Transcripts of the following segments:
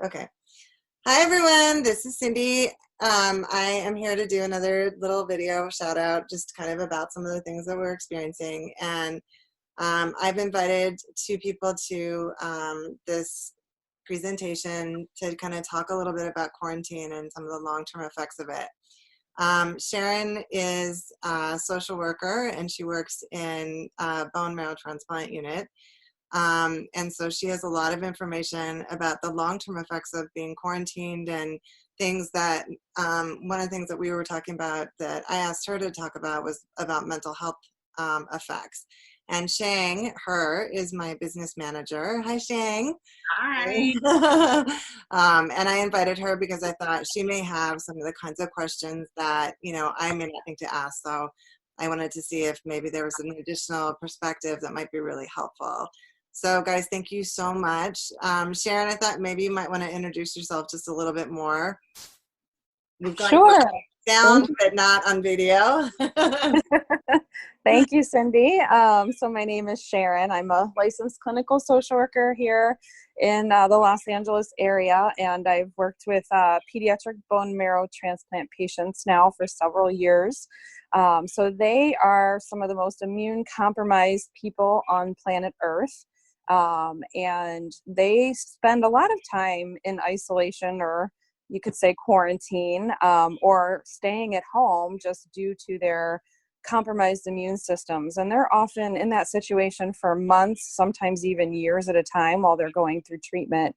Okay. Hi, everyone. This is Cindie. I am here to do another little video shout out, just kind of about some of the things that we're experiencing. And I've invited two people to this presentation to kind of talk a little bit about quarantine and some of the long-term effects of it. Sharon is a social worker and she works in a bone marrow transplant unit. And so she has a lot of information about the long-term effects of being quarantined and things that, one of the things that we were talking about that I asked her to talk about was about mental health effects. And Shang Hur is my business manager. Hi, Shang. Hi. And I invited her because I thought she may have some of the kinds of questions that, I may not think to ask. So I wanted to see if maybe there was an additional perspective that might be really helpful. So guys, thank you so much. Sharon, I thought maybe you might want to introduce yourself just a little bit more. We've got Sure. sound, but not on video. Thank you, Cindie. So my name is Sharon. I'm a licensed clinical social worker here in the Los Angeles area, and I've worked with pediatric bone marrow transplant patients now for several years. So they are some of the most immune compromised people on planet Earth. And they spend a lot of time in isolation, or you could say quarantine, or staying at home just due to their compromised immune systems. And they're often in that situation for months, sometimes even years at a time while they're going through treatment.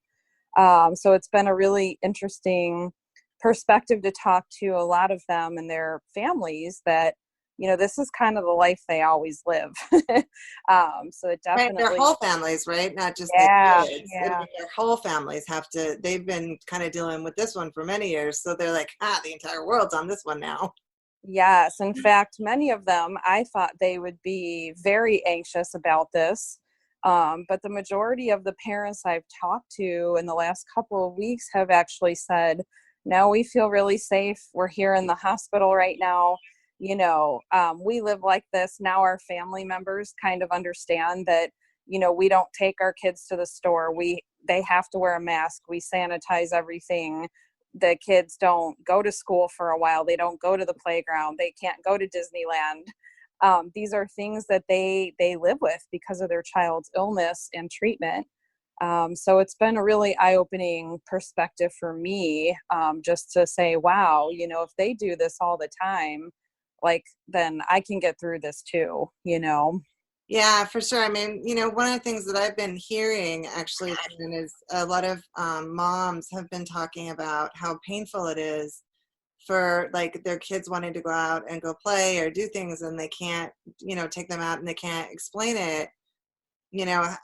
So it's been a really interesting perspective to talk to a lot of them and their families that, this is kind of the life they always live. So it definitely. Right, their whole families, right? Not just Yeah, the kids. I yeah. mean, their whole families they've been kind of dealing with this one for many years. So they're like, the entire world's on this one now. Yes. In fact, many of them, I thought they would be very anxious about this. But the majority of the parents I've talked to in the last couple of weeks have actually said, no, we feel really safe. We're here in the hospital right now. We live like this. Now our family members kind of understand that, we don't take our kids to the store. They have to wear a mask. We sanitize everything. The kids don't go to school for a while. They don't go to the playground. They can't go to Disneyland. These are things that they live with because of their child's illness and treatment. So it's been a really eye-opening perspective for me, just to say, wow, if they do this all the time, then I can get through this too, Yeah, for sure. I mean, one of the things that I've been hearing actually is a lot of moms have been talking about how painful it is for like their kids wanting to go out and go play or do things and they can't, take them out and they can't explain it.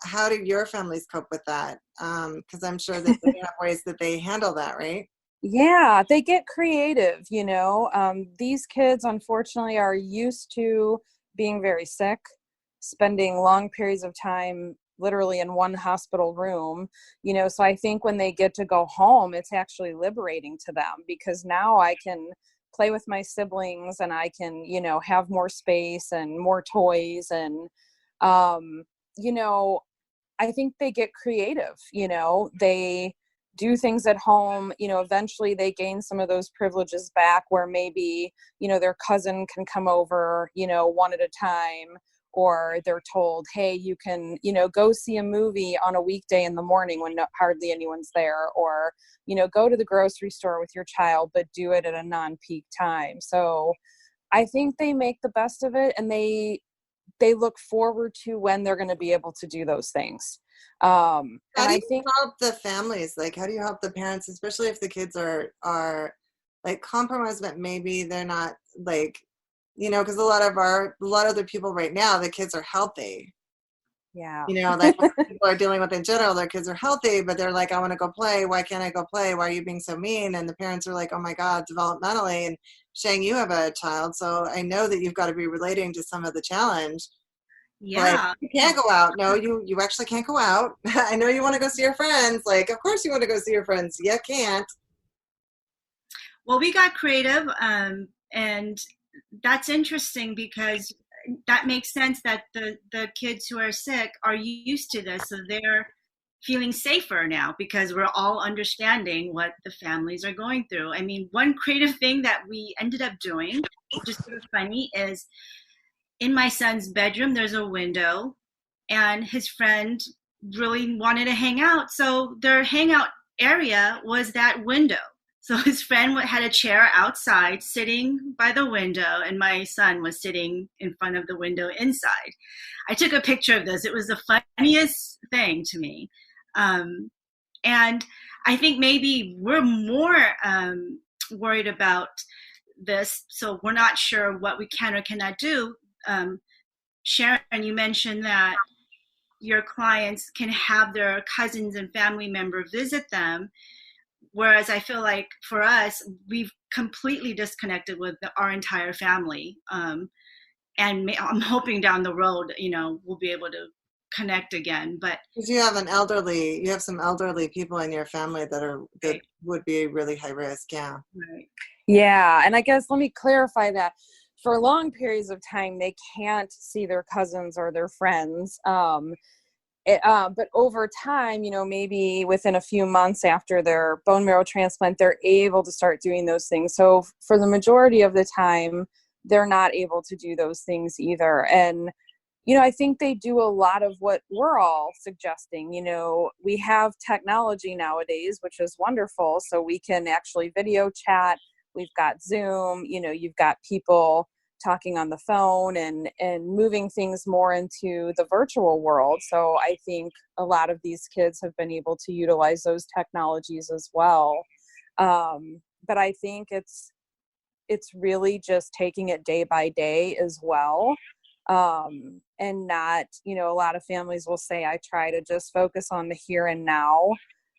How do your families cope with that? Because I'm sure that they have ways that they handle that, right? Yeah, they get creative, These kids, unfortunately, are used to being very sick, spending long periods of time literally in one hospital room, so I think when they get to go home, it's actually liberating to them because now I can play with my siblings and I can, have more space and more toys. And, I think they get creative, they do things at home, eventually they gain some of those privileges back where maybe, their cousin can come over, one at a time, or they're told, hey, you can, go see a movie on a weekday in the morning when hardly anyone's there, or, go to the grocery store with your child, but do it at a non-peak time. So I think they make the best of it and they look forward to when they're going to be able to do those things. How And do I you think help the families? Like, how do you help the parents, especially if the kids are like compromised, but maybe they're not like, because a lot of the people right now, the kids are healthy. yeah. Like what people are dealing with in general, their kids are healthy, but they're like, I want to go play. Why can't I go play? Why are you being so mean? And the parents are like, oh my God, developmentally. And Shang, you have a child, so I know that you've got to be relating to some of the challenge. Like, Yeah. you can't go out. No, you actually can't go out. I know you want to go see your friends. Like, of course you want to go see your friends. You can't. Well, we got creative, and that's interesting because that makes sense that the kids who are sick are used to this, so they're feeling safer now because we're all understanding what the families are going through. I mean, one creative thing that we ended up doing, which is sort of funny, is in my son's bedroom, there's a window, and his friend really wanted to hang out. So their hangout area was that window. So his friend had a chair outside sitting by the window, and my son was sitting in front of the window inside. I took a picture of this. It was the funniest thing to me. And I think maybe we're more worried about this, so we're not sure what we can or cannot do. Sharon, you mentioned that your clients can have their cousins and family members visit them, whereas I feel like for us, we've completely disconnected with our entire family. And I'm hoping down the road, we'll be able to connect again. But because you have some elderly people in your family that would be really high risk. Yeah. Right. Yeah. And I guess let me clarify that. For long periods of time, they can't see their cousins or their friends. But over time, maybe within a few months after their bone marrow transplant, they're able to start doing those things. So for the majority of the time, they're not able to do those things either. And, I think they do a lot of what we're all suggesting. We have technology nowadays, which is wonderful. So we can actually video chat. We've got Zoom, you've got people talking on the phone and moving things more into the virtual world. So I think a lot of these kids have been able to utilize those technologies as well. But I think it's really just taking it day by day as well. And not, a lot of families will say, I try to just focus on the here and now.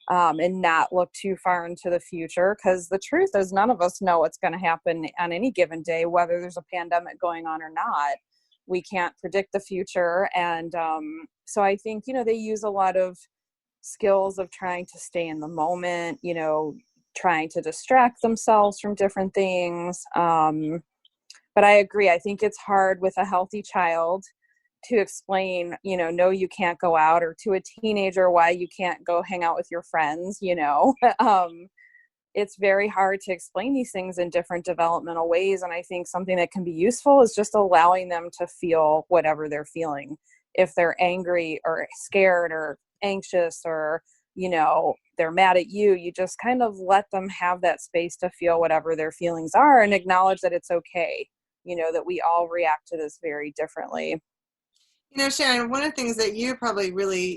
And not look too far into the future, because the truth is none of us know what's going to happen on any given day, whether there's a pandemic going on or not. We can't predict the future. And so I think, they use a lot of skills of trying to stay in the moment, trying to distract themselves from different things. But I agree. I think it's hard with a healthy child to explain, no, you can't go out, or to a teenager why you can't go hang out with your friends, It's very hard to explain these things in different developmental ways. And I think something that can be useful is just allowing them to feel whatever they're feeling. If they're angry or scared or anxious, or, they're mad at you, you just kind of let them have that space to feel whatever their feelings are and acknowledge that it's okay, that we all react to this very differently. Sharon, one of the things that you're probably really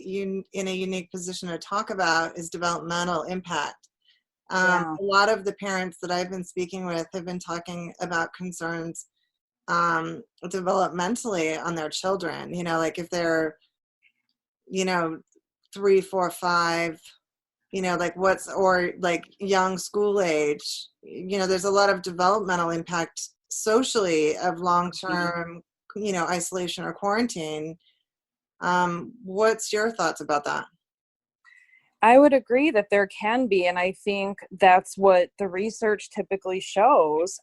in a unique position to talk about is developmental impact. A lot of the parents that I've been speaking with have been talking about concerns developmentally on their children, like if they're, 3, 4, 5, like young school age, there's a lot of developmental impact socially of long-term isolation or quarantine. What's your thoughts about that? I would agree that there can be, and I think that's what the research typically shows,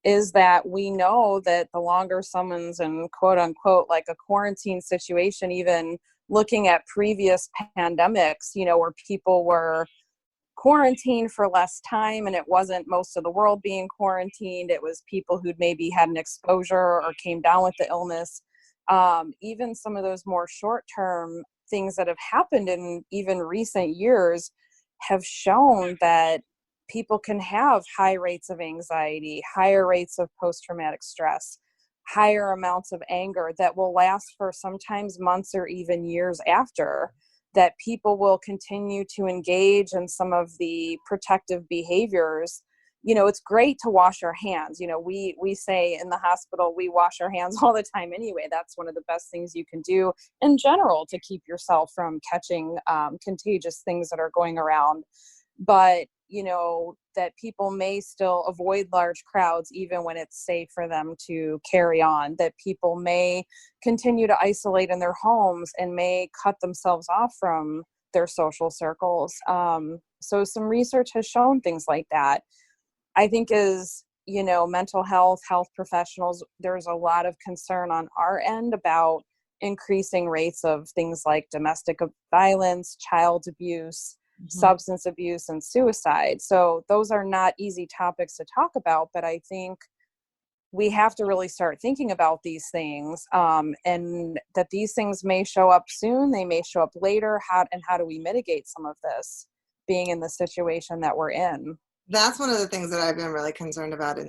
is that we know that the longer someone's in quote unquote like a quarantine situation, even looking at previous pandemics, where people were quarantined for less time and it wasn't most of the world being quarantined, it was people who'd maybe had an exposure or came down with the illness. Even some of those more short-term things that have happened in even recent years have shown that people can have high rates of anxiety, higher rates of post-traumatic stress, higher amounts of anger that will last for sometimes months or even years after, that people will continue to engage in some of the protective behaviors. It's great to wash our hands. We say in the hospital, we wash our hands all the time anyway. That's one of the best things you can do in general to keep yourself from catching contagious things that are going around. But, that people may still avoid large crowds even when it's safe for them to carry on, that people may continue to isolate in their homes and may cut themselves off from their social circles. So some research has shown things like that. I think as, mental health professionals, there's a lot of concern on our end about increasing rates of things like domestic violence, child abuse, Mm-hmm. substance abuse, and suicide. So those are not easy topics to talk about, but I think we have to really start thinking about these things, and that these things may show up soon, they may show up later. How do we mitigate some of this, being in the situation that we're in? That's one of the things that I've been really concerned about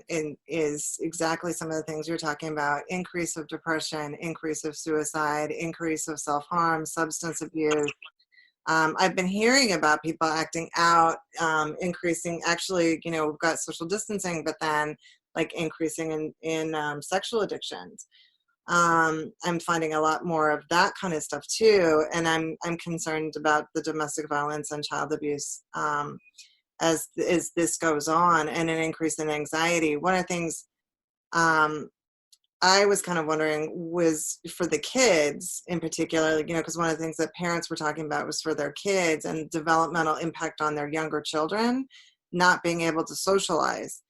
is exactly some of the things you're talking about: increase of depression, increase of suicide, increase of self-harm, substance abuse. I've been hearing about people acting out, increasing, actually, we've got social distancing, but then like increasing in sexual addictions. I'm finding a lot more of that kind of stuff too. And I'm concerned about the domestic violence and child abuse, as this goes on, and an increase in anxiety. One of the things I was kind of wondering was for the kids in particular, because one of the things that parents were talking about was for their kids and developmental impact on their younger children, not being able to socialize.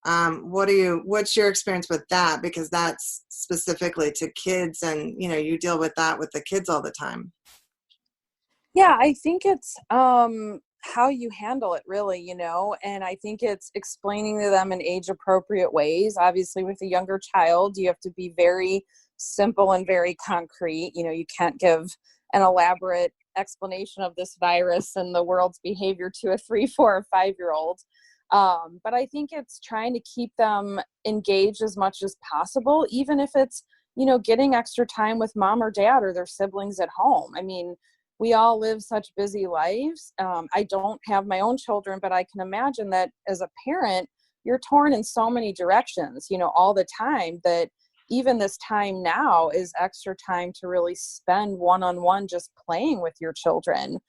What's your experience with that? Because that's specifically to kids, and you deal with that with the kids all the time. Yeah, I think it's how you handle it, really, and I think it's explaining to them in age appropriate ways. Obviously, with a younger child, you have to be very simple and very concrete. You can't give an elaborate explanation of this virus and the world's behavior to a 3, 4, or 5-year-old. But I think it's trying to keep them engaged as much as possible, even if it's, getting extra time with mom or dad or their siblings at home. I mean, we all live such busy lives. I don't have my own children, but I can imagine that as a parent, you're torn in so many directions, all the time, that even this time now is extra time to really spend one-on-one just playing with your children,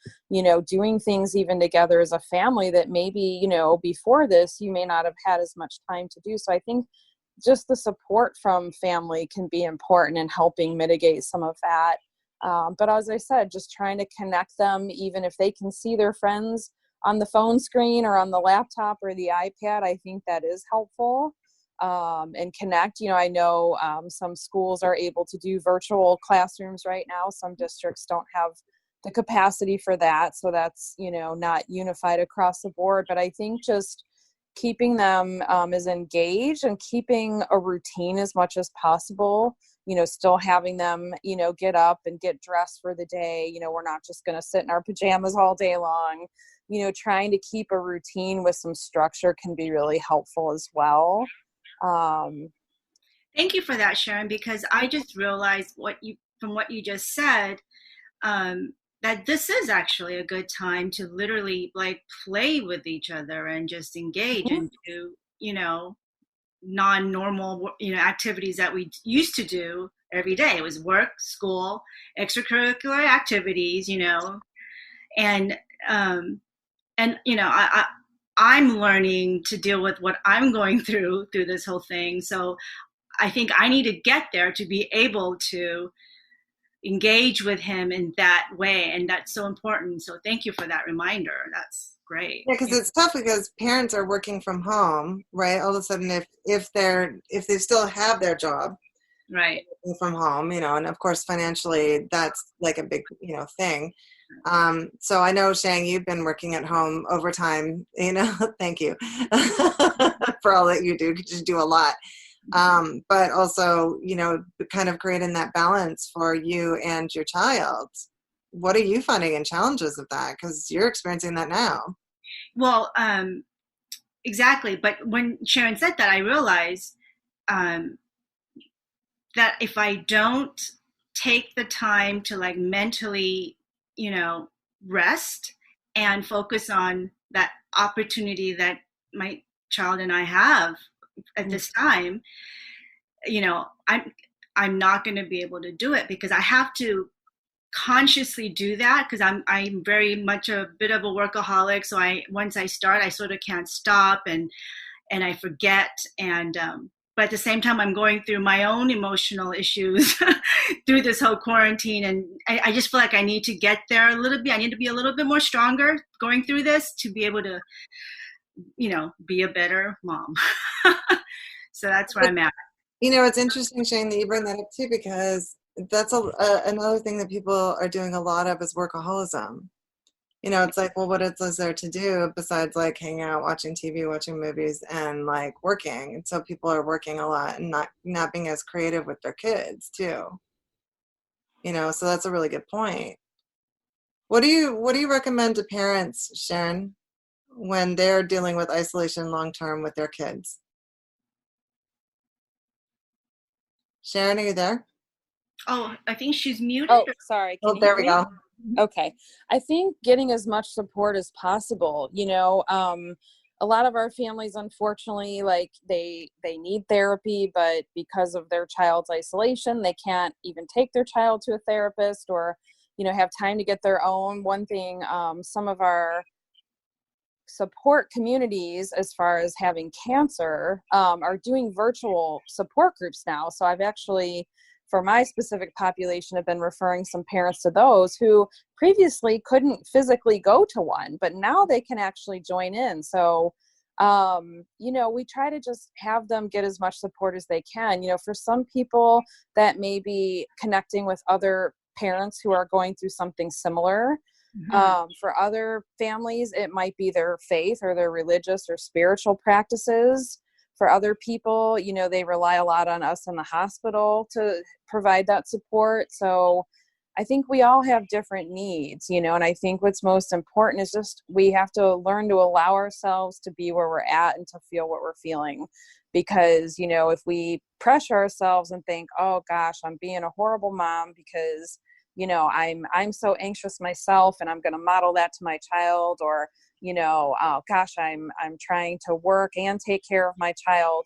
doing things even together as a family that maybe, before this, you may not have had as much time to do. So I think just the support from family can be important in helping mitigate some of that. But as I said, just trying to connect them, even if they can see their friends on the phone screen or on the laptop or the iPad, I think that is helpful. And connect. I know some schools are able to do virtual classrooms right now. Some districts don't have the capacity for that. So that's, not unified across the board. But I think just keeping them as engaged and keeping a routine as much as possible, still having them, get up and get dressed for the day. We're not just going to sit in our pajamas all day long. Trying to keep a routine with some structure can be really helpful as well. Thank you for that, Sharon, because I just realized from what you just said, that this is actually a good time to literally like play with each other and just engage Mm-hmm. into, non-normal, activities that we used to do every day. It was work, school, extracurricular activities, and I'm learning to deal with what I'm going through this whole thing. So I think I need to get there to be able to engage with him in that way. And that's so important. So thank you for that reminder. That's great. Yeah, because it's tough because parents are working from home, right? All of a sudden, if they still have their job, right, from home, and of course financially that's like a big, thing. So I know, Shang, you've been working at home overtime, thank you for all that you do, because you do a lot. But also, kind of creating that balance for you and your child. What are you finding in challenges of that? Because you're experiencing that now. Well, exactly. But when Sharon said that, I realized that if I don't take the time to like mentally, rest and focus on that opportunity that my child and I have at this time, I'm not going to be able to do it, because I have to consciously do that, because I'm very much a bit of a workaholic. So once I start, I sort of can't stop, and I forget. And but at the same time, I'm going through my own emotional issues through this whole quarantine, and I just feel like I need to get there a little bit. I need to be a little bit more stronger going through this to be able to, be a better mom. So that's where I'm at. It's interesting, Shane, that you bring that up too, because that's another thing that people are doing a lot of is workaholism. You know, it's like, well, what is there to do besides like hanging out, watching TV, watching movies, and like working? And so people are working a lot and not being as creative with their kids too. You know, so that's a really good point. What do you recommend to parents, Sharon, when they're dealing with isolation long term with their kids? Sharon, are you there? Oh, I think she's muted. Oh, sorry. Can Oh, you there hear we me? go. Okay. I think getting as much support as possible, a lot of our families, unfortunately, like they need therapy, but because of their child's isolation, they can't even take their child to a therapist or, have time to get their own. One thing, some of our support communities as far as having cancer are doing virtual support groups now. So I've actually, for my specific population, have been referring some parents to those who previously couldn't physically go to one, but now they can actually join in. So we try to just have them get as much support as they can. For some people that may be connecting with other parents who are going through something similar. For other families, it might be their faith or their religious or spiritual practices. For other people, they rely a lot on us in the hospital to provide that support. So I think we all have different needs, and I think what's most important is just we have to learn to allow ourselves to be where we're at and to feel what we're feeling. Because, if we pressure ourselves and think, oh gosh, I'm being a horrible mom because I'm so anxious myself and I'm going to model that to my child, or, oh gosh, I'm trying to work and take care of my child.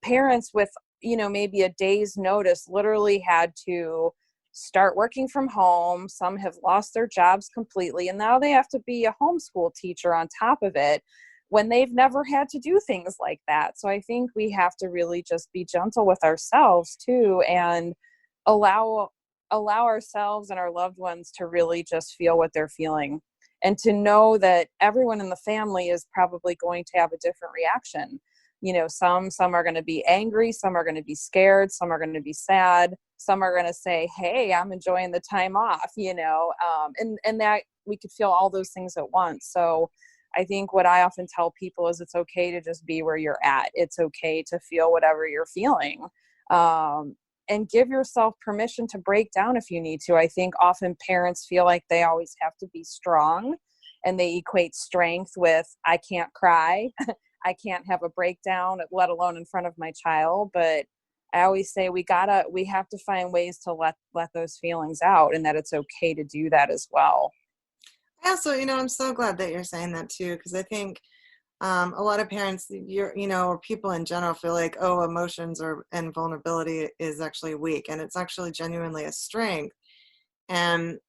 Parents with, maybe a day's notice literally had to start working from home. Some have lost their jobs completely, and now they have to be a homeschool teacher on top of it when they've never had to do things like that. So I think we have to really just be gentle with ourselves too, and allow ourselves and our loved ones to really just feel what they're feeling, and to know that everyone in the family is probably going to have a different reaction. Some are going to be angry, some are going to be scared, some are going to be sad, some are going to say, hey, I'm enjoying the time off, and that we could feel all those things at once. So I think what I often tell people is it's okay to just be where you're at. It's okay to feel whatever you're feeling. And give yourself permission to break down if you need to. I think often parents feel like they always have to be strong, and they equate strength with, I can't cry, I can't have a breakdown, let alone in front of my child. But I always say we have to find ways to let those feelings out, and that it's okay to do that as well. Yeah, so I'm so glad that you're saying that too, because I think a lot of parents, or people in general feel like, oh, emotions and vulnerability is actually weak, and it's actually genuinely a strength. And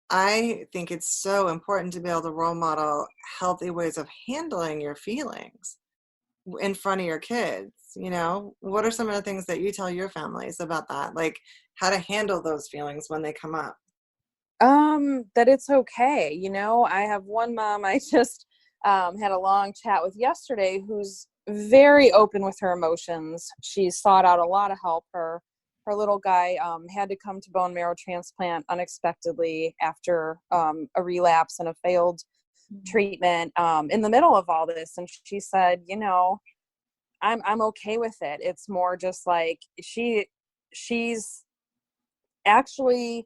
I think it's so important to be able to role model healthy ways of handling your feelings in front of your kids. What are some of the things that you tell your families about that? Like how to handle those feelings when they come up? That it's okay. I have one mom I just had a long chat with yesterday who's very open with her emotions. She's sought out a lot of help. Her little guy had to come to bone marrow transplant unexpectedly after a relapse and a failed treatment in the middle of all this. And she said, I'm okay with it. It's more just like she's actually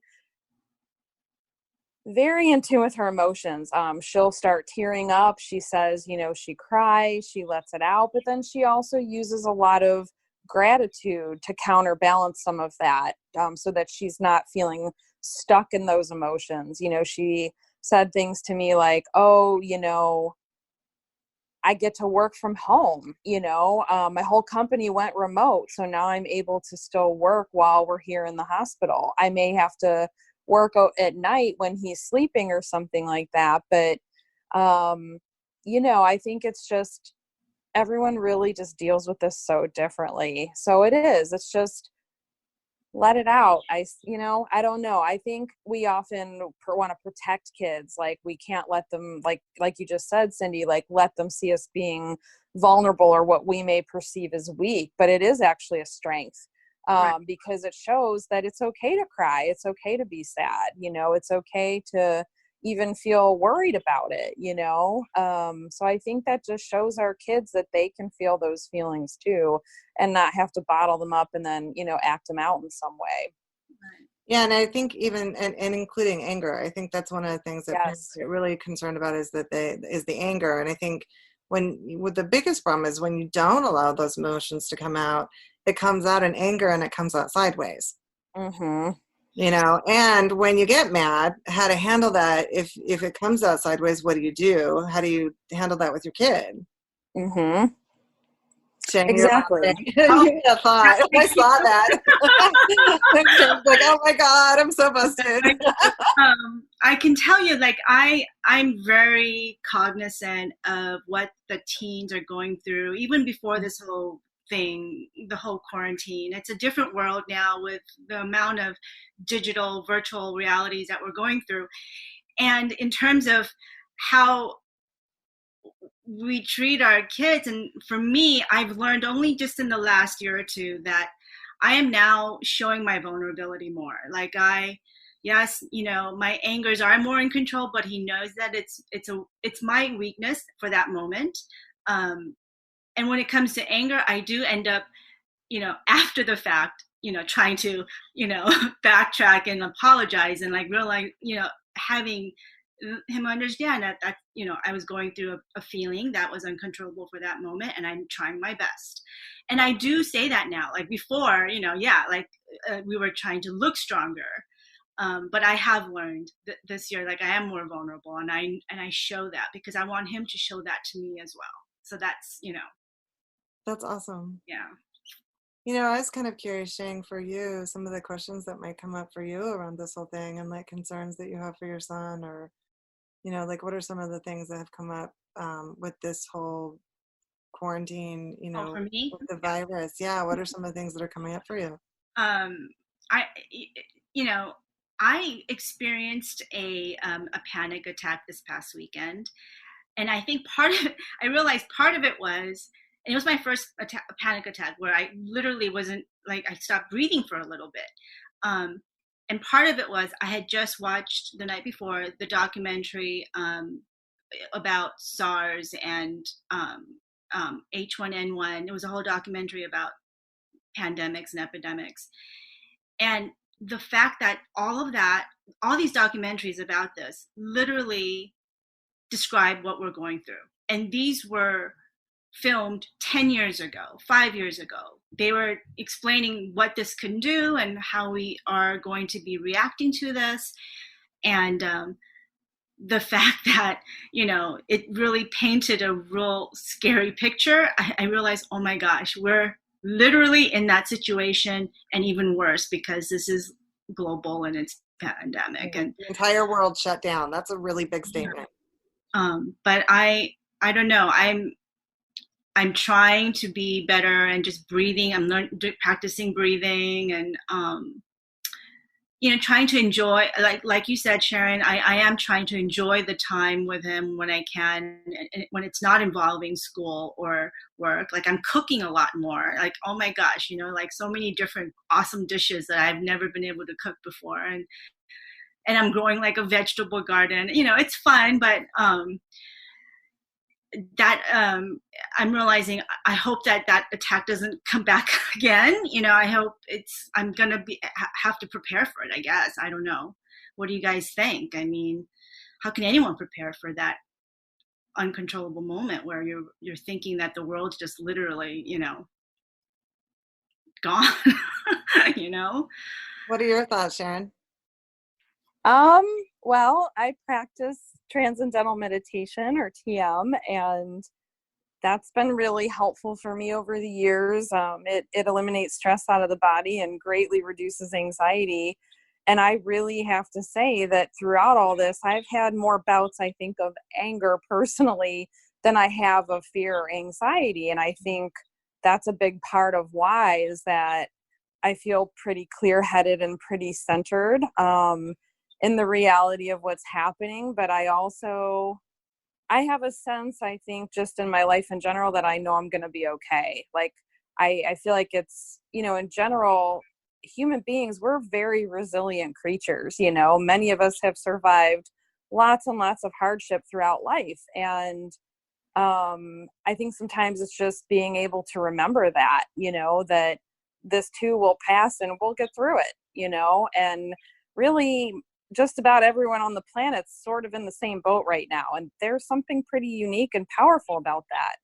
very in tune with her emotions. She'll start tearing up. She says, she cries, she lets it out, but then she also uses a lot of gratitude to counterbalance some of that, so that she's not feeling stuck in those emotions. She said things to me like, oh, I get to work from home, my whole company went remote. So now I'm able to still work while we're here in the hospital. I may have to work out at night when he's sleeping or something like that. But, I think it's just, everyone really just deals with this so differently. So it's just, let it out. I don't know. I think we often want to protect kids. Like we can't let them, like you just said, Cindie, like let them see us being vulnerable or what we may perceive as weak, but it is actually a strength. Right. because it shows that it's okay to cry. It's okay to be sad. It's okay to even feel worried about it, so I think that just shows our kids that they can feel those feelings too, and not have to bottle them up and then act them out in some way. Yeah, and I think even and including anger, I think that's one of the things that parents Yes. get really concerned about is the anger. And I think what the biggest problem is when you don't allow those emotions to come out, it comes out in anger and it comes out sideways. Mm-hmm. And when you get mad, how to handle that if it comes out sideways, what do? How do you handle that with your kid? Mm-hmm. Shang, you're Exactly. laughing. You had a thought. I saw that. Like, oh my God, I'm so busted. I can tell you, like, I'm very cognizant of what the teens are going through, even before this whole thing, the whole quarantine. It's a different world now with the amount of digital, virtual realities that we're going through. And in terms of how we treat our kids, and for me, I've learned only just in the last year or two that I am now showing my vulnerability more. Like yes, my angers are more in control, but he knows that it's my weakness for that moment. And when it comes to anger, I do end up, after the fact, trying to, backtrack and apologize and like realize, having him understand that I was going through a feeling that was uncontrollable for that moment, and I'm trying my best. And I do say that now. Like before, we were trying to look stronger, but I have learned this year, like I am more vulnerable, and I show that because I want him to show that to me as well. So that's That's awesome. yeah. I was kind of curious, Shang, for you, some of the questions that might come up for you around this whole thing and like concerns that you have for your son, or like what are some of the things that have come up with this whole quarantine, Oh, for me, with the virus? Yeah, what are some of the things that are coming up for you? I you know I experienced a panic attack this past weekend, and I think I realized part of it was, and it was my first panic attack where I literally wasn't, like, I stopped breathing for a little bit. And part of it was I had just watched the night before the documentary about SARS and H1N1. It was a whole documentary about pandemics and epidemics. And the fact that all these documentaries about this literally describe what we're going through. And these were filmed 10 years ago, 5 years ago. They were explaining what this can do and how we are going to be reacting to this. And the fact that, it really painted a real scary picture, I realized, oh my gosh, we're literally in that situation, and even worse because this is global and it's pandemic. And the entire world shut down. That's a really big statement. But I don't know. I'm trying to be better and just breathing. I'm practicing breathing and, trying to enjoy, like you said, Sharon, I am trying to enjoy the time with him when I can, when it's not involving school or work. Like I'm cooking a lot more, like, oh my gosh, like so many different awesome dishes that I've never been able to cook before. And I'm growing like a vegetable garden, it's fun, but, that I'm realizing, I hope that attack doesn't come back again. I hope I'm gonna have to prepare for it, I guess. I don't know. What do you guys think? I mean, how can anyone prepare for that uncontrollable moment where you're thinking that the world's just literally, gone? What are your thoughts, Sharon? Well, I practice transcendental meditation, or TM, and that's been really helpful for me over the years. It eliminates stress out of the body and greatly reduces anxiety. And I really have to say that throughout all this, I've had more bouts, I think, of anger personally than I have of fear or anxiety. And I think that's a big part of why, is that I feel pretty clear-headed and pretty centered in the reality of what's happening. But I have a sense, I think, just in my life in general, that I know I'm going to be okay. Like, I feel like it's, in general, human beings, we're very resilient creatures. Many of us have survived lots and lots of hardship throughout life. And I think sometimes it's just being able to remember that, that this too will pass and we'll get through it, and really just about everyone on the planet's sort of in the same boat right now. And there's something pretty unique and powerful about that.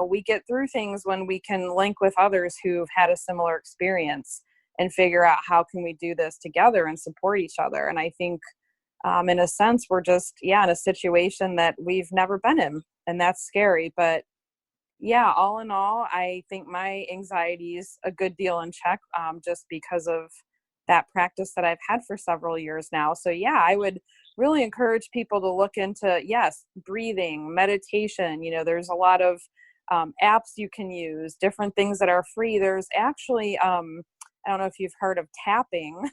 We get through things when we can link with others who've had a similar experience and figure out how can we do this together and support each other. And I think, in a sense, we're just, in a situation that we've never been in, and that's scary. But yeah, all in all, I think my anxiety is a good deal in check, just because of that practice that I've had for several years now. So yeah, I would really encourage people to look into, yes, breathing, meditation. There's a lot of apps you can use, different things that are free. There's actually, I don't know if you've heard of tapping,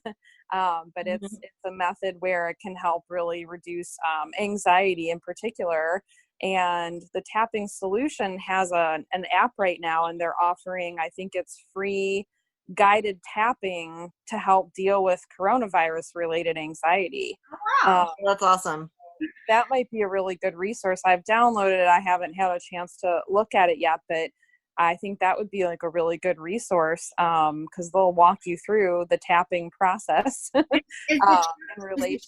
but it's a method where it can help really reduce anxiety in particular. And the tapping solution has an app right now, and they're offering, I think it's free guided tapping to help deal with coronavirus related anxiety. Wow, that's awesome. That might be a really good resource. I've downloaded it. I haven't had a chance to look at it yet, but I think that would be like a really good resource, because they'll walk you through the tapping process. Is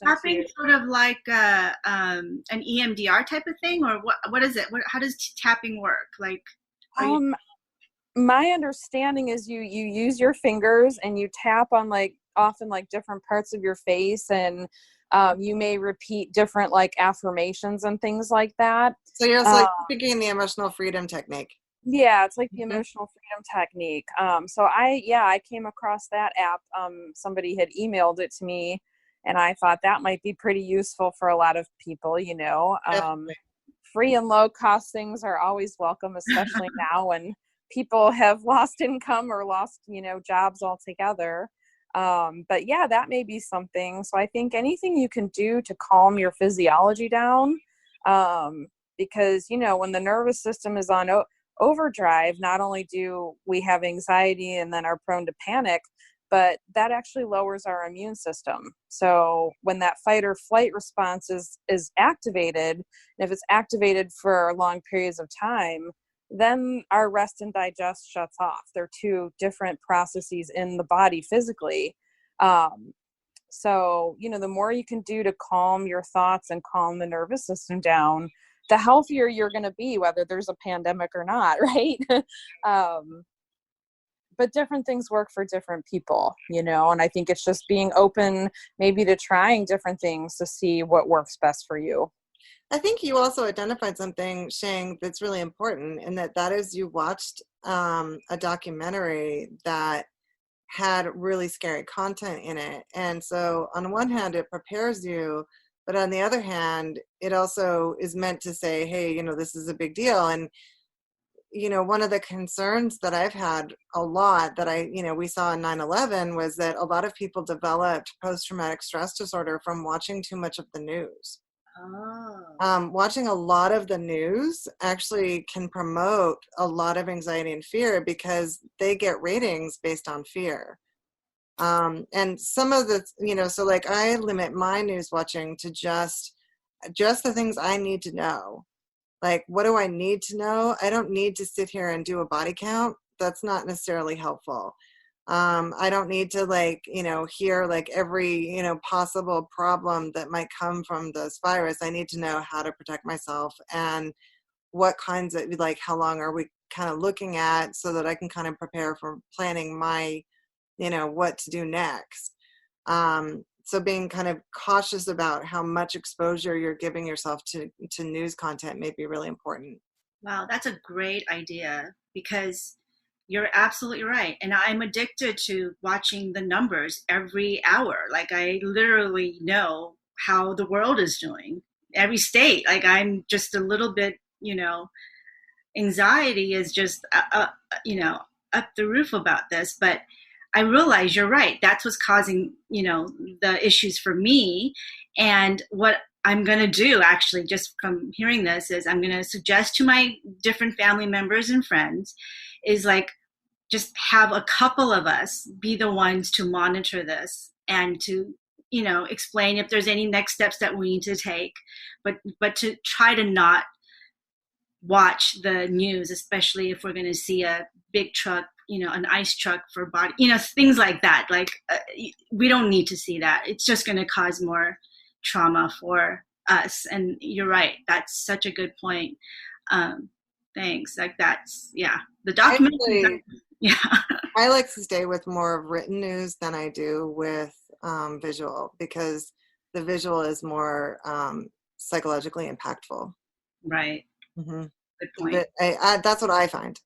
tapping sort of like an EMDR type of thing, or what is it? How does tapping work? Like, my understanding is you use your fingers and you tap on often different parts of your face, and you may repeat different affirmations and things like that. So you're also thinking the emotional freedom technique. Yeah, it's like the emotional freedom technique. So I came across that app. Somebody had emailed it to me, and I thought that might be pretty useful for a lot of people, free and low cost things are always welcome, especially now when people have lost income or lost, jobs altogether. But yeah, that may be something. So I think anything you can do to calm your physiology down, because, when the nervous system is on overdrive, not only do we have anxiety and then are prone to panic, but that actually lowers our immune system. So when that fight or flight response is activated, and if it's activated for long periods of time, then our rest and digest shuts off. They're two different processes in the body physically. So, the more you can do to calm your thoughts and calm the nervous system down, the healthier you're going to be, whether there's a pandemic or not, right? But different things work for different people, and I think it's just being open maybe to trying different things to see what works best for you. I think you also identified something, Shang, that's really important, and that is you watched a documentary that had really scary content in it. And so on one hand, it prepares you, but on the other hand, it also is meant to say, hey, this is a big deal. And, one of the concerns that I've had a lot that we saw in 9/11 was that a lot of people developed post-traumatic stress disorder from watching too much of the news. Watching a lot of the news actually can promote a lot of anxiety and fear because they get ratings based on fear. And some of the, so I limit my news watching to just the things I need to know. Like, what do I need to know? I don't need to sit here and do a body count. That's not necessarily helpful. I don't need to hear every, possible problem that might come from this virus. I need to know how to protect myself and what kinds of, how long are we kind of looking at so that I can kind of prepare for planning my, what to do next. So being kind of cautious about how much exposure you're giving yourself to news content may be really important. Wow, that's a great idea, because you're absolutely right. And I'm addicted to watching the numbers every hour. I literally know how the world is doing, every state. I'm just a little bit, anxiety is just, up the roof about this. But I realize you're right. That's what's causing, the issues for me. And what I'm going to do, actually, just from hearing this, is I'm going to suggest to my different family members and friends is just have a couple of us be the ones to monitor this and to, explain if there's any next steps that we need to take, but to try to not watch the news, especially if we're going to see a big truck, an ice truck for body, things like that. Like we don't need to see that. It's just going to cause more trauma for us. And you're right. That's such a good point. Thanks. Like that's, yeah, the documentary. Yeah. I like to stay with more of written news than I do with visual, because the visual is more psychologically impactful. Right. Mm-hmm. Good point. That's what I find.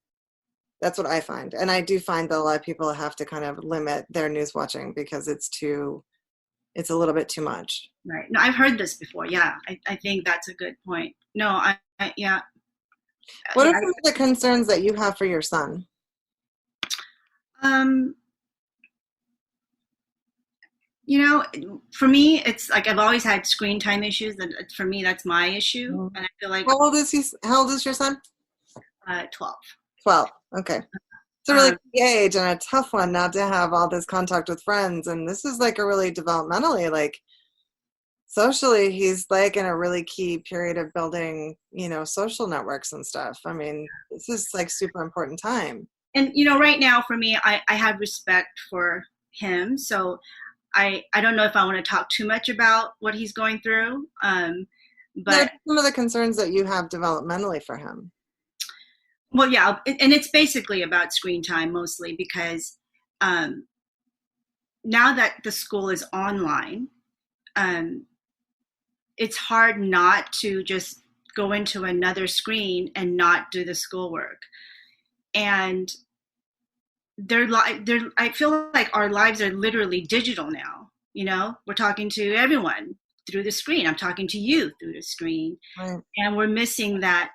That's what I find. And I do find that a lot of people have to kind of limit their news watching because it's a little bit too much. Right. No, I've heard this before. Yeah. I think that's a good point. No, yeah. What are some of the concerns that you have for your son? For me, it's like I've always had screen time issues, and for me, that's my issue. Mm-hmm. And I feel like How old is your son? 12. 12. Okay. It's a really key age and a tough one not to have all this contact with friends. And this is like a really developmentally, like socially, he's like in a really key period of building, social networks and stuff. I mean, this is like super important time. And, right now for me, I have respect for him. So I don't know if I want to talk too much about what he's going through. But some of the concerns that you have developmentally for him. Well, yeah, and it's basically about screen time mostly because now that the school is online, it's hard not to just go into another screen and not do the schoolwork. And I feel like our lives are literally digital now. We're talking to everyone through the screen. I'm talking to you through the screen, right. And we're missing that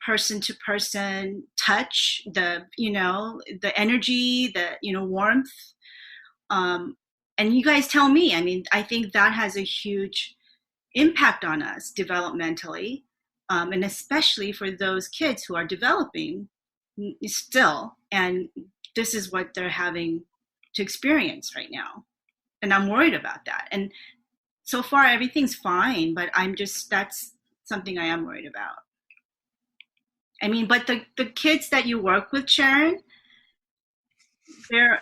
person-to-person touch, the energy, the warmth. And you guys tell me. I mean, I think that has a huge impact on us developmentally, and especially for those kids who are developing still. And this is what they're having to experience right now. And I'm worried about that. And so far, everything's fine, but that's something I am worried about. I mean, but the kids that you work with, Sharon, they're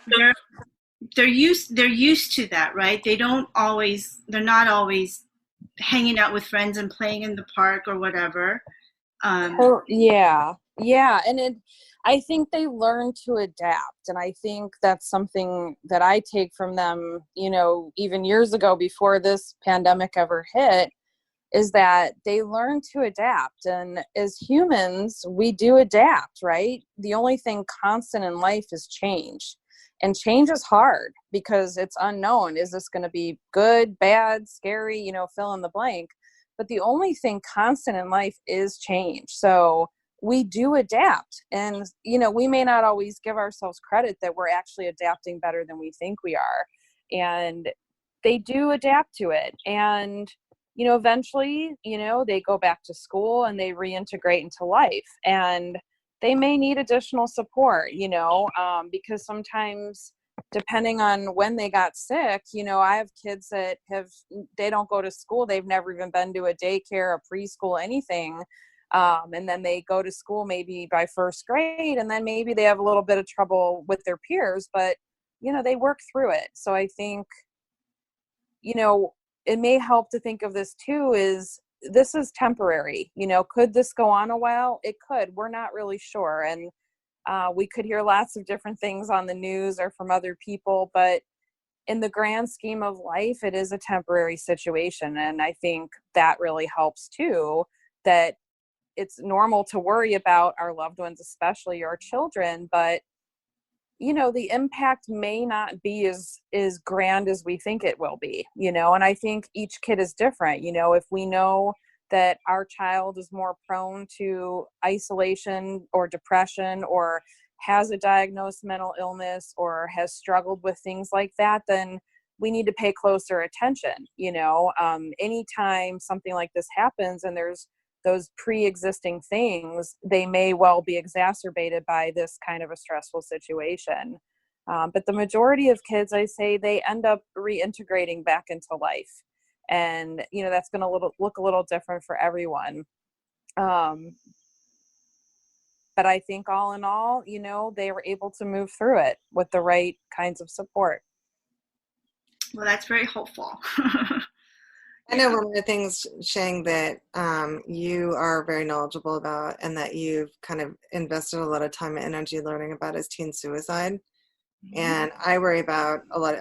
used to that, right? They're not always hanging out with friends and playing in the park or whatever. Yeah. And I think they learn to adapt. And I think that's something that I take from them, even years ago before this pandemic ever hit, is that they learn to adapt. And as humans, we do adapt, right? The only thing constant in life is change. And change is hard because it's unknown. Is this going to be good, bad, scary, fill in the blank? But the only thing constant in life is change. So we do adapt. And, we may not always give ourselves credit that we're actually adapting better than we think we are. And they do adapt to it. And eventually, they go back to school and they reintegrate into life, and they may need additional support, because sometimes depending on when they got sick, I have kids that they don't go to school. They've never even been to a daycare, a preschool, anything. And then they go to school maybe by first grade, and then maybe they have a little bit of trouble with their peers, but, they work through it. So I think, it may help to think of this too this is temporary. Could this go on a while? It could. We're not really sure. And we could hear lots of different things on the news or from other people, but in the grand scheme of life, it is a temporary situation. And I think that really helps too, that it's normal to worry about our loved ones, especially our children, but the impact may not be as grand as we think it will be, and I think each kid is different. If we know that our child is more prone to isolation or depression or has a diagnosed mental illness or has struggled with things like that, then we need to pay closer attention. Anytime something like this happens and there's those pre-existing things, they may well be exacerbated by this kind of a stressful situation. But the majority of kids, I say, they end up reintegrating back into life. And, that's going to look a little different for everyone. But I think all in all, they were able to move through it with the right kinds of support. Well, that's very hopeful. I know one of the things, Shang, that you are very knowledgeable about and that you've kind of invested a lot of time and energy learning about is teen suicide. And I worry about a lot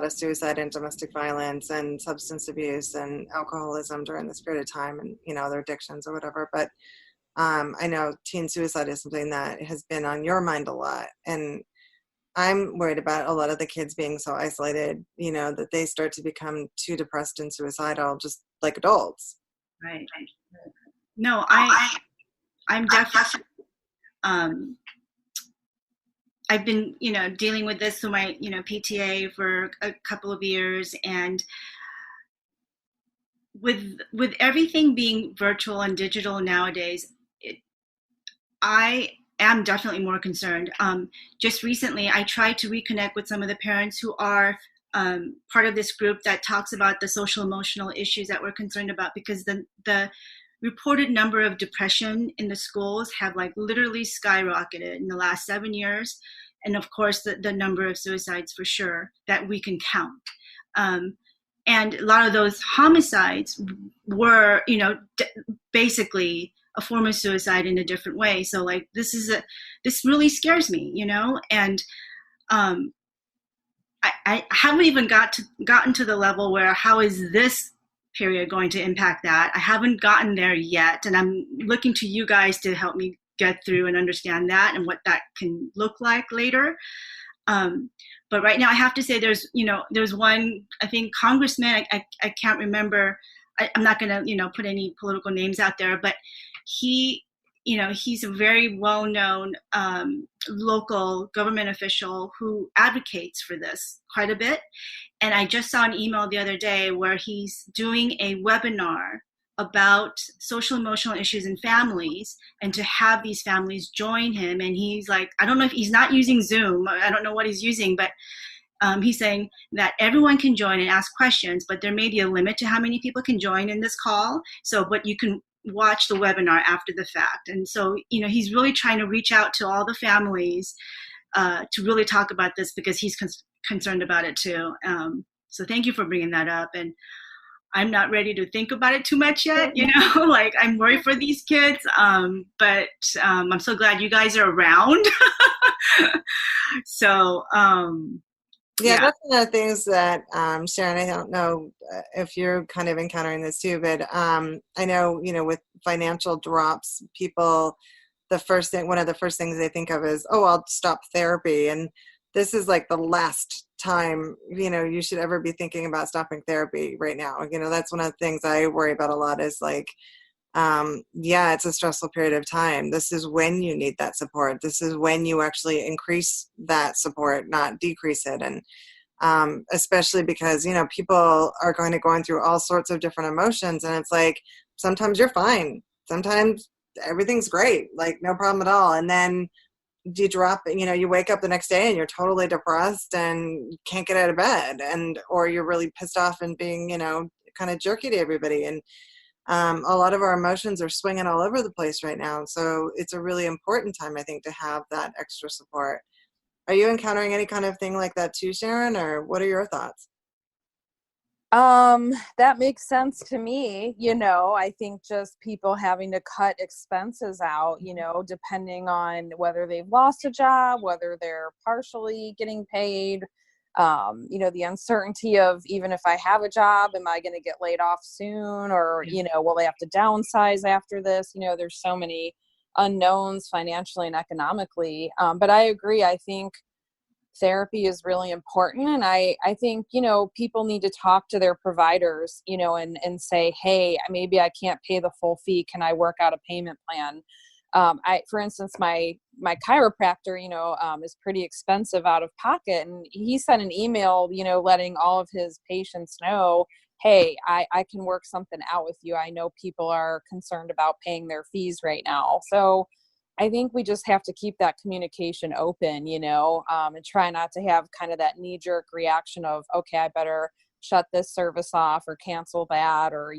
of suicide and domestic violence and substance abuse and alcoholism during this period of time and, their addictions or whatever. But I know teen suicide is something that has been on your mind a lot. And I'm worried about a lot of the kids being so isolated, that they start to become too depressed and suicidal, just like adults. Right. No, I'm definitely, I've been, dealing with this through my, PTA for a couple of years, and with everything being virtual and digital nowadays, I am definitely more concerned. Just recently, I tried to reconnect with some of the parents who are part of this group that talks about the social emotional issues that we're concerned about, because the reported number of depression in the schools have literally skyrocketed in the last 7 years. And of course, the number of suicides for sure that we can count. And a lot of those homicides were, basically a form of suicide in a different way. So this really scares me, and I haven't even gotten to the level where how is this period going to impact that? I haven't gotten there yet. And I'm looking to you guys to help me get through and understand that and what that can look like later. But right now I have to say there's one, I think, congressman, I can't remember. I'm not going to, put any political names out there, but he's a very well-known local government official who advocates for this quite a bit. And I just saw an email the other day where he's doing a webinar about social emotional issues in families, and to have these families join him. And he's I don't know if he's not using Zoom. I don't know what he's using, but he's saying that everyone can join and ask questions, but there may be a limit to how many people can join in this call. But you can watch the webinar after the fact. And so, he's really trying to reach out to all the families to really talk about this, because he's concerned about it too. So thank you for bringing that up. And I'm not ready to think about it too much yet, I'm worried for these kids. But I'm so glad you guys are around. So, yeah, that's one of the things that, Sharon, I don't know if you're kind of encountering this too, but I know, with financial drops, people, one of the first things they think of is, I'll stop therapy. And this is the last time, you should ever be thinking about stopping therapy right now. That's one of the things I worry about a lot is it's a stressful period of time. This is when you need that support. This is when you actually increase that support, not decrease it. And especially because, people are going through all sorts of different emotions. And it's sometimes you're fine. Sometimes everything's great, no problem at all. And then you drop, you wake up the next day and you're totally depressed and can't get out of bed, or you're really pissed off and being, kind of jerky to everybody. And a lot of our emotions are swinging all over the place right now. So it's a really important time, I think, to have that extra support. Are you encountering any kind of thing like that too, Sharon, or what are your thoughts? That makes sense to me. I think just people having to cut expenses out, depending on whether they've lost a job, whether they're partially getting paid, the uncertainty of, even if I have a job, am I going to get laid off soon? Or, will I have to downsize after this? There's so many unknowns financially and economically. But I agree. I think therapy is really important. And I think, people need to talk to their providers, and say, hey, maybe I can't pay the full fee. Can I work out a payment plan? For instance, my chiropractor, is pretty expensive out of pocket. And he sent an email, letting all of his patients know hey, I can work something out with you. I know people are concerned about paying their fees right now. So I think we just have to keep that communication open, and try not to have kind of that knee-jerk reaction of, okay, I better shut this service off or cancel that, or,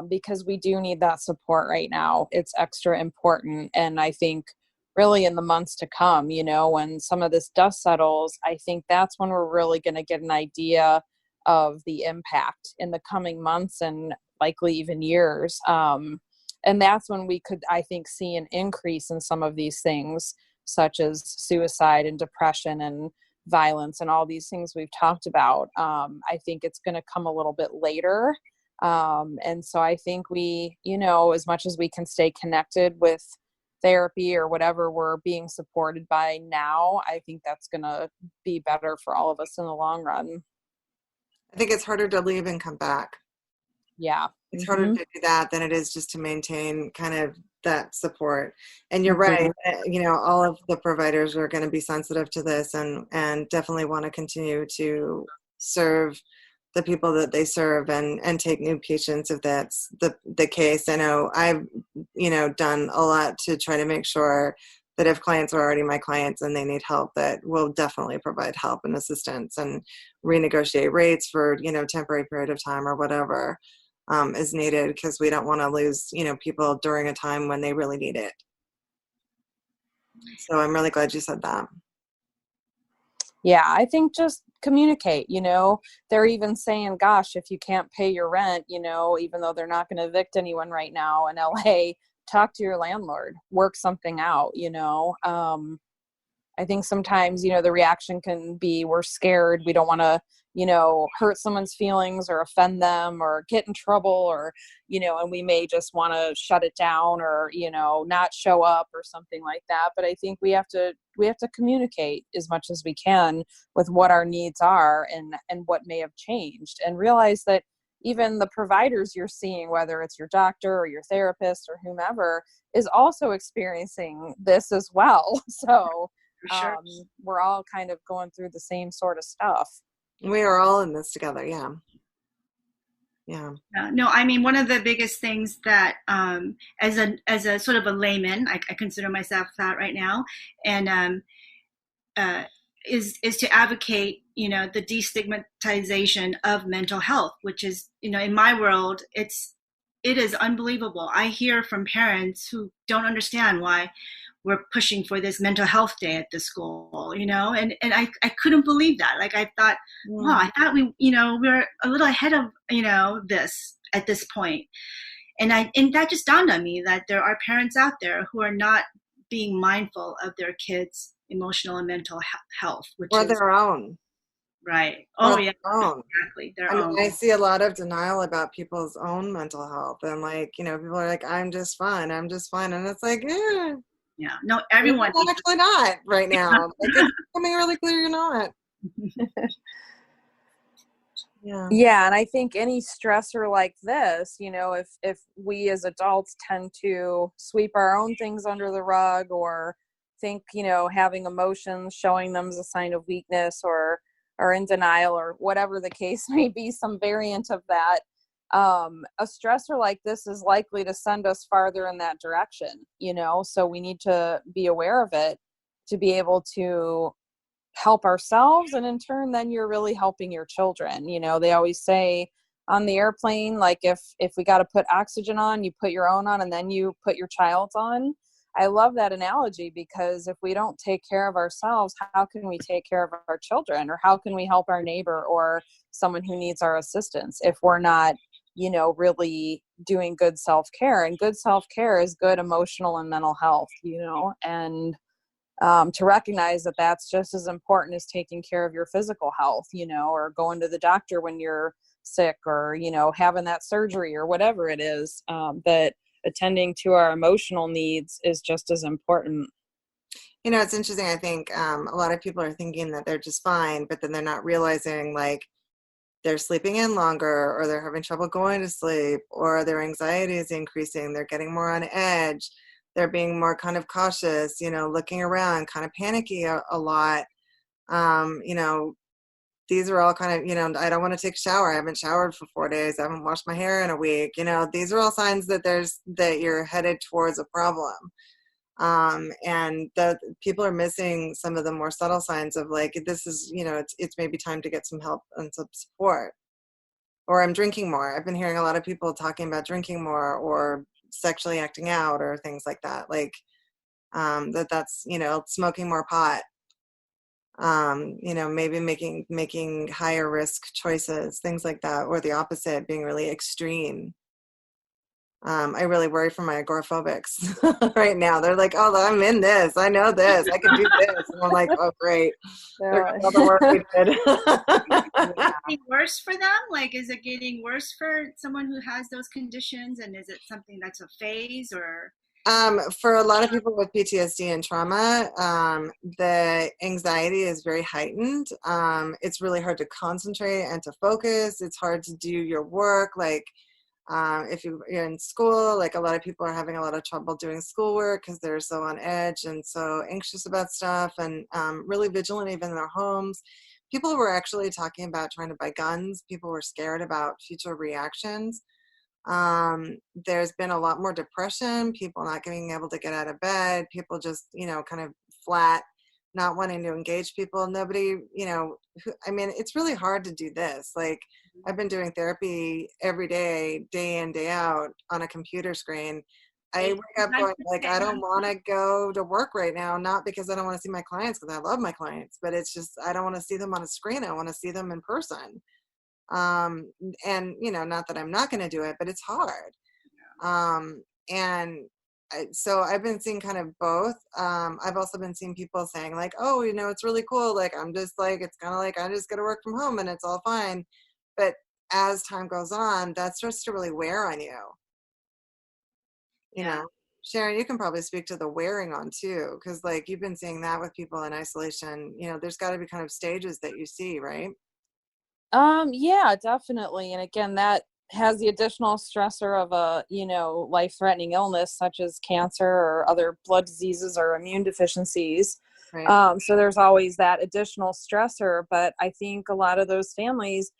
because we do need that support right now. It's extra important. And I think really in the months to come, when some of this dust settles, I think that's when we're really going to get an idea of the impact in the coming months and likely even years. And that's when we could, I think, see an increase in some of these things, such as suicide and depression and violence and all these things we've talked about. I think it's going to come a little bit later. And so I think we, as much as we can stay connected with therapy or whatever we're being supported by now, I think that's going to be better for all of us in the long run. I think it's harder to leave and come back. Yeah. It's harder to do that than it is just to maintain kind of that support. And you're right. All of the providers are going to be sensitive to this and definitely want to continue to serve the people that they serve and take new patients if that's the case. I know I've, done a lot to try to make sure that if clients are already my clients and they need help, that we'll definitely provide help and assistance and renegotiate rates for, temporary period of time or whatever is needed, because we don't want to lose, people during a time when they really need it. So I'm really glad you said that. Yeah, I think just communicate, they're even saying, gosh, if you can't pay your rent, even though they're not going to evict anyone right now in LA, talk to your landlord, work something out, I think sometimes, the reaction can be, we're scared. We don't want to, hurt someone's feelings or offend them or get in trouble or, and we may just want to shut it down or, not show up or something like that. But I think we have to communicate as much as we can with what our needs are and what may have changed, and realize that even the providers you're seeing, whether it's your doctor or your therapist or whomever, is also experiencing this as well. So Sure. we're all kind of going through the same sort of stuff. We are all in this together. Yeah. No, I mean, one of the biggest things that as a sort of a layman, I consider myself that right now, and is to advocate, the destigmatization of mental health, which is, in my world, it is unbelievable. I hear from parents who don't understand why we're pushing for this mental health day at the school, and I couldn't believe that. Like, I thought, wow, I thought we're a little ahead of, this at this point. And that just dawned on me that there are parents out there who are not being mindful of their kids' emotional and mental health, which or is their own. Right. Oh, yeah, own. Exactly. Their I own. mean, I see a lot of denial about people's own mental health, and people are like, I'm just fine. And it's like, Yeah. No, everyone. You're actually not right now. It's becoming really clear you're not. Yeah, and I think any stressor like this, if we as adults tend to sweep our own things under the rug or think, having emotions, showing them as a sign of weakness or in denial or whatever the case may be, some variant of that, a stressor like this is likely to send us farther in that direction, so we need to be aware of it to be able to help ourselves, and in turn then you're really helping your children. They always say on the airplane, like if we got to put oxygen on, you put your own on and then you put your child's on. I love that analogy, because if we don't take care of ourselves, how can we take care of our children, or how can we help our neighbor or someone who needs our assistance if we're not really doing good self-care? And good self-care is good emotional and mental health, and to recognize that that's just as important as taking care of your physical health, or going to the doctor when you're sick, or, having that surgery or whatever it is, that attending to our emotional needs is just as important. It's interesting. I think a lot of people are thinking that they're just fine, but then they're not realizing, like, they're sleeping in longer, or they're having trouble going to sleep, or their anxiety is increasing. They're getting more on edge. They're being more kind of cautious, looking around, kind of panicky a lot. these are all kind of, you know, I don't want to take a shower. I haven't showered for 4 days. I haven't washed my hair in a week. You know, these are all signs that that you're headed towards a problem. And the people are missing some of the more subtle signs of like, this is, you know, it's maybe time to get some help and some support. Or I'm drinking more. I've been hearing a lot of people talking about drinking more or sexually acting out or things like that. Like, that's, you know, smoking more pot, you know, maybe making higher risk choices, things like that, or the opposite, being really extreme. I really worry for my agoraphobics right now. They're like, oh, I'm in this. I know this. I can do this. And I'm like, oh, great. There goes all the work we did. Is it getting worse for them? Like, is it getting worse for someone who has those conditions? And is it something that's a phase or? For a lot of people with PTSD and trauma, the anxiety is very heightened. It's really hard to concentrate and to focus. It's hard to do your work. Like, if you're in school, like a lot of people are having a lot of trouble doing schoolwork because they're so on edge and so anxious about stuff, and really vigilant even in their homes. People were actually talking about trying to buy guns. People were scared about future reactions. There's been a lot more depression, people not being able to get out of bed, people just, you know, kind of flat, not wanting to engage people. Nobody, you know, I mean, it's really hard to do this. Like, I've been doing therapy every day, day in, day out on a computer screen. I wake up going like, I don't want to go to work right now, not because I don't want to see my clients, because I love my clients, but it's just, I don't want to see them on a screen. I want to see them in person. And, you know, not that I'm not going to do it, but it's hard. And so I've been seeing kind of both. I've also been seeing people saying like, oh, you know, it's really cool. Like, I'm just like, it's kind of like, I just got to work from home and it's all fine. But as time goes on, that starts to really wear on you. You know, Sharon, you can probably speak to the wearing on too, because like you've been seeing that with people in isolation. You know, there's got to be kind of stages that you see, right? Yeah, definitely. And again, that has the additional stressor of a, you know, life-threatening illness such as cancer or other blood diseases or immune deficiencies. Right. So there's always that additional stressor. But I think a lot of those families,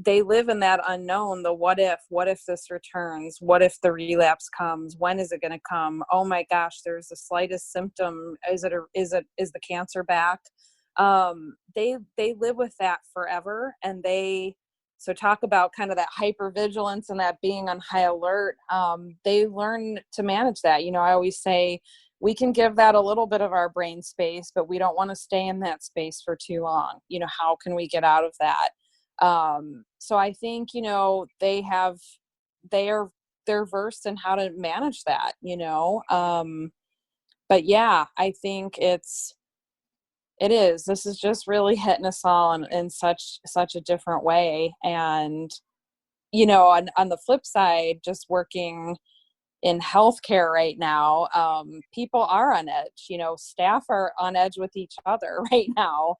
they live in that unknown, the what if this returns? What if the relapse comes? When is it going to come? Oh my gosh, there's the slightest symptom. Is the cancer back? They live with that forever, and so talk about kind of that hypervigilance and that being on high alert. They learn to manage that. You know, I always say we can give that a little bit of our brain space, but we don't want to stay in that space for too long. You know, how can we get out of that? So I think, you know, they're versed in how to manage that, you know? But yeah, I think this is just really hitting us all in such a different way. And, you know, on the flip side, just working in healthcare right now, people are on edge, you know, staff are on edge with each other right now.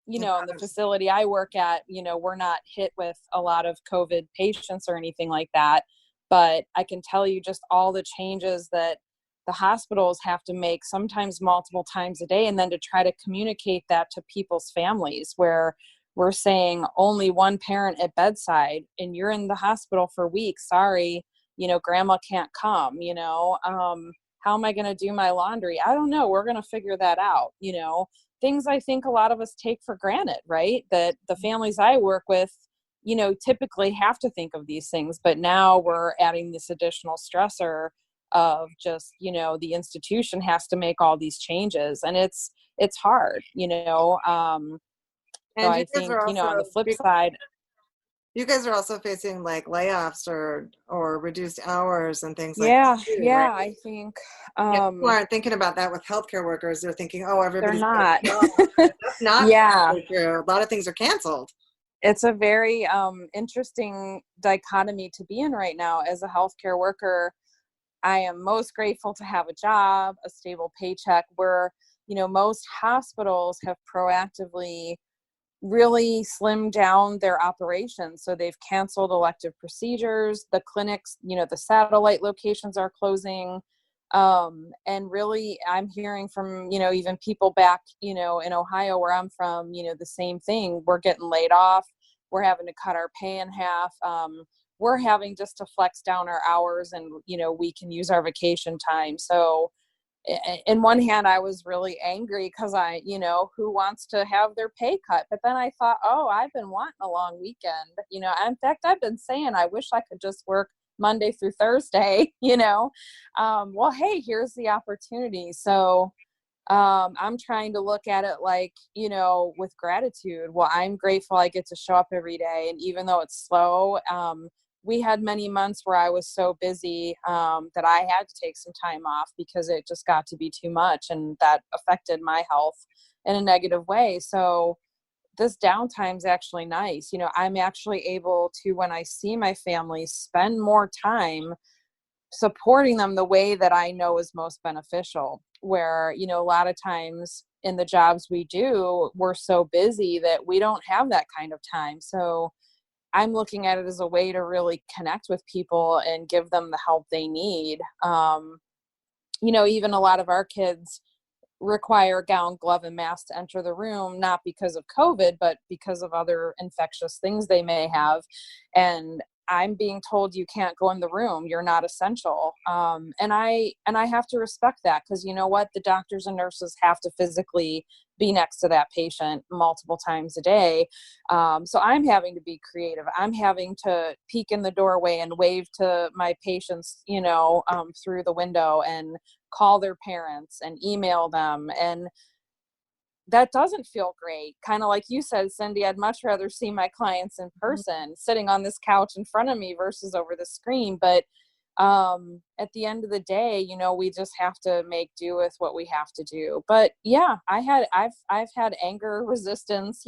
You know, in the facility I work at, you know, we're not hit with a lot of COVID patients or anything like that. But I can tell you just all the changes that the hospitals have to make, sometimes multiple times a day, and then to try to communicate that to people's families, where we're saying only one parent at bedside and you're in the hospital for weeks. Sorry, you know, grandma can't come, you know, how am I going to do my laundry? I don't know. We're going to figure that out. You know, things I think a lot of us take for granted, right? That the families I work with, you know, typically have to think of these things, but now we're adding this additional stressor of just, you know, the institution has to make all these changes, and it's hard, you know. So I think, you know, on the flip side, you guys are also facing like layoffs or reduced hours and things like that too, yeah, right? I think People aren't thinking about that with healthcare workers. They're thinking, oh, everybody's they're not. That's not Yeah, true. A lot of things are canceled. it's a very interesting dichotomy to be in right now. As a healthcare worker, I am most grateful to have a job, a stable paycheck, where, you know, most hospitals have proactively really slimmed down their operations. So they've canceled elective procedures. The clinics, you know, the satellite locations are closing. And really, I'm hearing from, even people back, in Ohio where I'm from, the same thing. We're getting laid off. We're having to cut our pay in half. We're having just to flex down our hours, and, we can use our vacation time. So in one hand, I was really angry because who wants to have their pay cut? But then I thought, oh, I've been wanting a long weekend. In fact, I've been saying, I wish I could just work Monday through Thursday, well, hey, here's the opportunity. So I'm trying to look at it like, with gratitude. Well, I'm grateful I get to show up every day. And even though it's slow, we had many months where I was so busy that I had to take some time off because it just got to be too much, and that affected my health in a negative way. So this downtime's actually nice. I'm actually able to, when I see my family, spend more time supporting them the way that I know is most beneficial. Where, a lot of times in the jobs we do, we're so busy that we don't have that kind of time. So I'm looking at it as a way to really connect with people and give them the help they need. Even a lot of our kids require gown, glove, and mask to enter the room, not because of COVID, but because of other infectious things they may have. And I'm being told you can't go in the room. You're not essential. And I have to respect that, because you know what? The doctors and nurses have to physically be next to that patient multiple times a day. So I'm having to be creative. I'm having to peek in the doorway and wave to my patients, through the window, and call their parents and email them. And that doesn't feel great. Kind of like you said, Cindie, I'd much rather see my clients in person, sitting on this couch in front of me versus over the screen. But at the end of the day, we just have to make do with what we have to do. But yeah, I've had anger, resistance,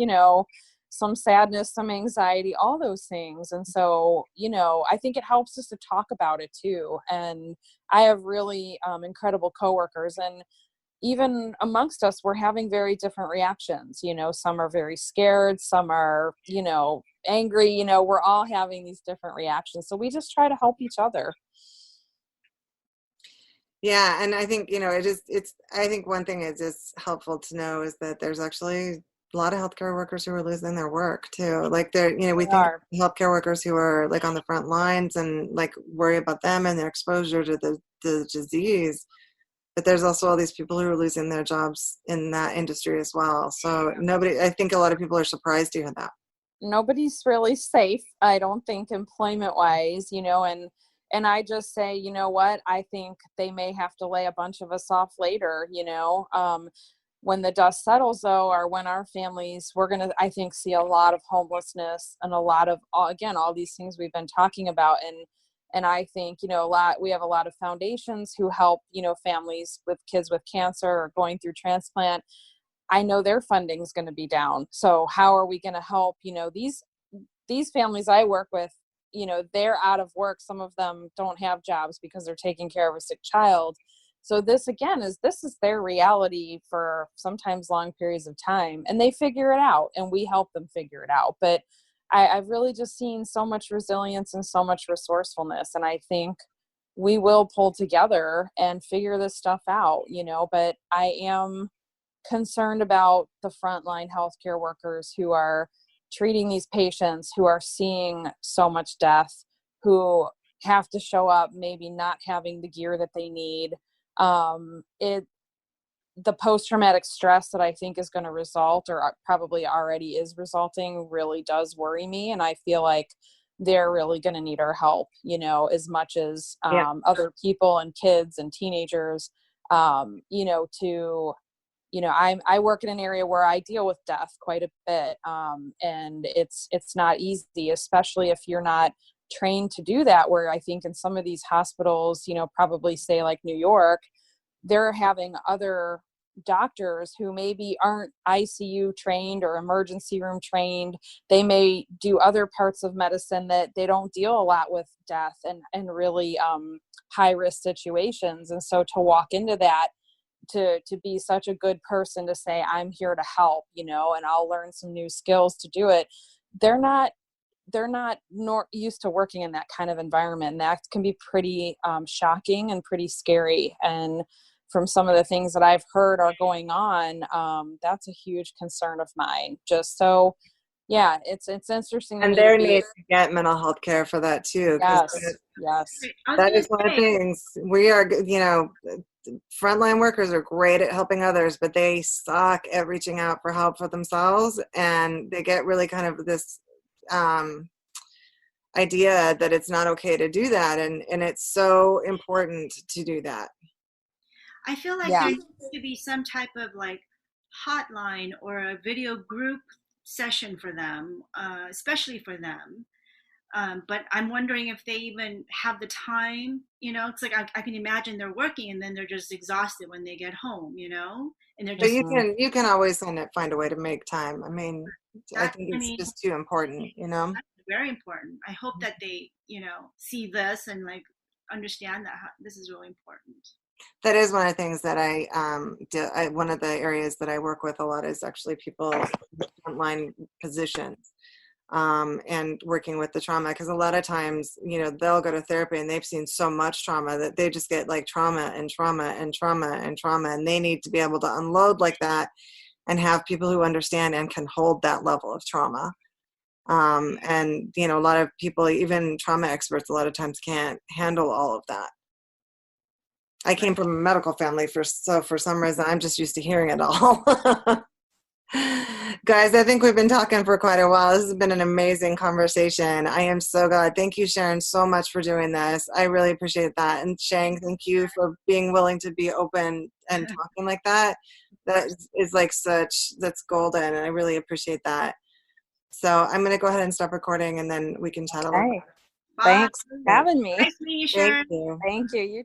some sadness, some anxiety, all those things. And so, I think it helps us to talk about it too. And I have really incredible coworkers, and even amongst us, we're having very different reactions. Some are very scared, some are, angry, we're all having these different reactions. So we just try to help each other. Yeah. And I think, I think one thing is just helpful to know is that there's actually a lot of healthcare workers who are losing their work too. Like we think of healthcare workers who are like on the front lines and like worry about them and their exposure to the disease. But there's also all these people who are losing their jobs in that industry as well. So I think a lot of people are surprised to hear that. Nobody's really safe, I don't think, employment wise, and I just say, you know what, I think they may have to lay a bunch of us off later, when the dust settles though, or when our families, we're going to, I think, see a lot of homelessness and a lot of, again, all these things we've been talking about. And I think, we have a lot of foundations who help, families with kids with cancer or going through transplant. I know their funding is going to be down. So how are we going to help, these families I work with, they're out of work. Some of them don't have jobs because they're taking care of a sick child. So this is their reality for sometimes long periods of time, and they figure it out and we help them figure it out. But I've really just seen so much resilience and so much resourcefulness. And I think we will pull together and figure this stuff out, but I am concerned about the frontline healthcare workers who are treating these patients, who are seeing so much death, who have to show up maybe not having the gear that they need. The post-traumatic stress that I think is going to result, or probably already is resulting, really does worry me. And I feel like they're really going to need our help, as much as other people and kids and teenagers, I work in an area where I deal with death quite a bit. And it's not easy, especially if you're not trained to do that, where I think in some of these hospitals, probably say like New York, they're having other doctors who maybe aren't ICU trained or emergency room trained. They may do other parts of medicine that they don't deal a lot with death and really high risk situations. And so to walk into that, to be such a good person to say, I'm here to help, and I'll learn some new skills to do it. They're not they're not used to working in that kind of environment. That can be pretty shocking and pretty scary. And from some of the things that I've heard are going on, that's a huge concern of mine. Just so, yeah, it's interesting. And there needs to get mental health care for that too. Yes, yes. That is one of the things. We are, frontline workers are great at helping others, but they suck at reaching out for help for themselves. And they get really kind of this idea that it's not okay to do that. And it's so important to do that. I feel like there needs to be some type of like hotline or a video group session for them, especially for them. But I'm wondering if they even have the time, it's like I can imagine they're working and then they're just exhausted when they get home, and they're just. But you can always find a way to make time. I mean, I think it's just too important, That's very important. I hope that they, see this and like understand that this is really important. That is one of the things that one of the areas that I work with a lot is actually people in frontline positions. And working with the trauma, because a lot of times, they'll go to therapy and they've seen so much trauma that they just get like trauma and trauma and trauma and trauma, and they need to be able to unload like that and have people who understand and can hold that level of trauma. And a lot of people, even trauma experts, a lot of times can't handle all of that. I came from a medical family, so for some reason I'm just used to hearing it all. Guys, I think we've been talking for quite a while. This has been an amazing conversation. I am so glad. Thank you, Sharon, so much for doing this. I really appreciate that. And Shang, thank you for being willing to be open and talking like that. That is like that's golden, and I really appreciate that. So I'm going to go ahead and stop recording, and then we can chat a little bit. Thanks for having me. Nice to meet you, Sharon. Thank you. Thank you. You